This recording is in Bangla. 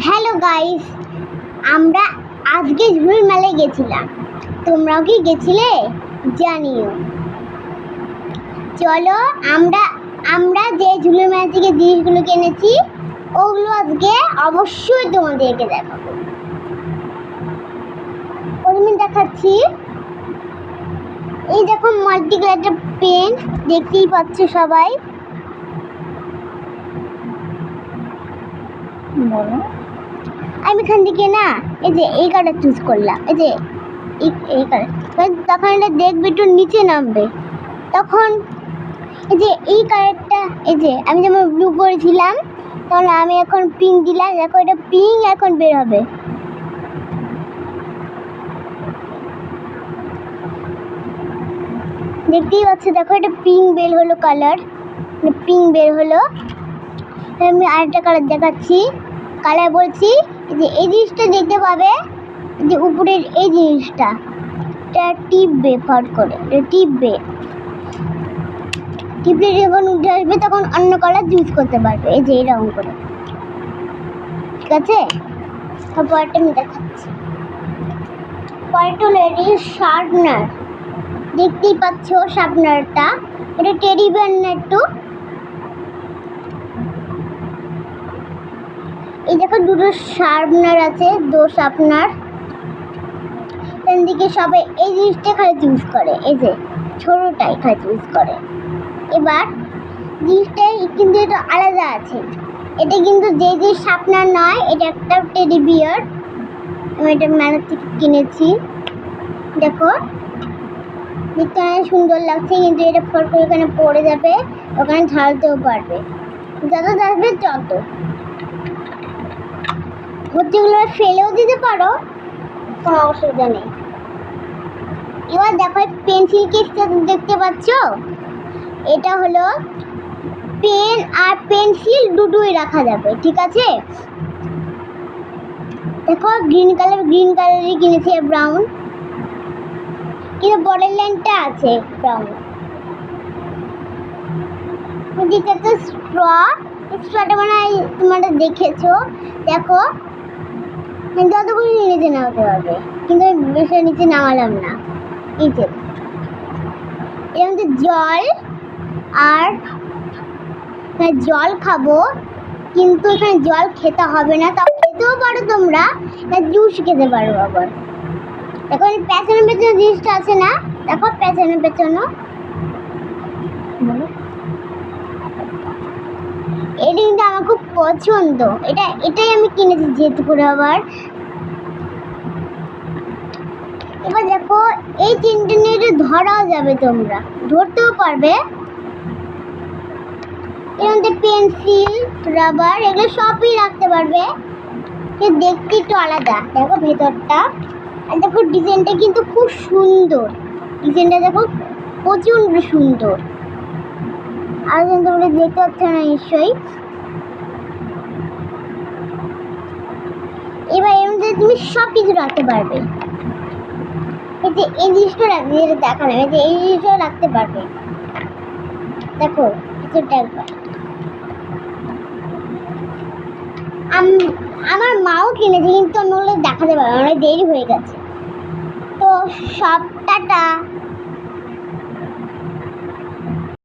হ্যালো গাইস, আমরা আজকে ঝুড়ির মেলায় গেছিলাম। তোমরাও কি গেছিলে জানিও। চলো আমরা যে ঝুড়ির মেলা থেকে জিনিসগুলো কিনেছি ওগুলো আজকে অবশ্যই তোমাদেরকে দেখাবো। প্রথমে দেখাচ্ছি, এই দেখো মাল্টি কালারের পেন, দেখতেই পাচ্ছ সবাই। বলো, আমি এখান থেকে না এই যে এই কালার চুজ করলাম, এই যে এই কালার। তখন এটা দেখবে একটু নিচে নামবে, তখন এই যে এই কালারটা, এই যে আমি যেমন ব্লু করেছিলাম তখন আমি এখন পিঙ্ক দিলাম। দেখো এটা পিঙ্ক এখন বের হবে। দেখতেই পাচ্ছ, দেখো এটা পিঙ্ক বের হলো, কালার পিঙ্ক বের হলো। আমি আরেকটা কালার দেখাচ্ছি, কালার বলছি যে এই জিনিসটা দেখতে পাবে, যে উপরের এই জিনিসটা এটা টিপবে, ফট করে এটা টিপবে, টিপলে যখন উঠে আসবে তখন অন্য কালার ইউজ করতে পারবে, এই যে এরকম করে। ঠিক আছে, পরেরটা আমি দেখাচ্ছি। পরেরটা হলো এটি শার্পনার। দেখতেই পাচ্ছ শার্পনারটা, এটা টেডি বিয়ার না একটু। এই দেখো দুটো শার্পনার আছে, দো শার্পনার। দিকে সবাই এই জিনিসটা খালি ইউজ করে, এই যে ছোটটাই খালি ইউজ করে। এবার জিনিসটাই কিন্তু এটা আলাদা আছে, এটা কিন্তু যে শার্পনার নয়, এটা একটা টেডি বিয়ার। আমি এটা মেলা থেকে কিনেছি। দেখো দেখতে অনেক সুন্দর লাগছে, কিন্তু এটা ফট করে ওখানে পড়ে যাবে, ওখানে ঝাড়তেও পারবে, যত যাবে তত। যেগুলো ফেলেও দিতে পারো, কোনো অসুবিধা নেই। এবার দেখো পেন্সিল কেসটা দেখতে পাচ্ছ, এটা হলো পেন আর পেন্সিল দুটোই রাখা যাবে। ঠিক আছে, দেখো গ্রিন কালারই কিনেছি, ব্রাউন, কিন্তু বর্ডার লাইনটা আছে ব্রাউন। এদিকে তো স্ট্রটা মানে তোমরা দেখেছো। দেখো যতগুলো নিচে নামাতে পারবে, কিন্তু আমি বেশি নিচে নামালাম না। এই যে এর মধ্যে জল আর জল খাবো, কিন্তু এখানে জল খেতে হবে না, তা খেতেও পারো তোমরা, জুস খেতে পারো। আবার দেখো পেছনের পেছনে জিনিসটা আছে না, দেখো পেছনের পেছনে এটা কিন্তু আমার খুব পছন্দ, এটাই আমি কিনেছি যেহেতু করে। আবার এবার দেখো এই তিনটে নিয়ে ধরাও যাবে, তোমরা ধরতেও পারবে। এর মধ্যে পেন্সিল, রাবার এগুলো সবই রাখতে পারবে, দেখতে একটু আলাদা। দেখো ভেতরটা, আর দেখো ডিজাইনটা কিন্তু খুব সুন্দর, ডিজাইনটা দেখো প্রচন্ড সুন্দর। আর তোমরা দেখতে পাচ্ছ না নিশ্চয়ই। এবার এর মধ্যে তুমি সব কিছু রাখতে পারবে, এতে এই জিনিসটা রাখবে, যেটা দেখালাম, এতে এই জিনিসটাও রাখতে পারবে। দেখো কিছুটা একবার আমার মাও কিনেছে, কিন্তু অন্যগুলো দেখাতে পারবে, অনেক দেরি হয়ে গেছে। তো সব টাটা।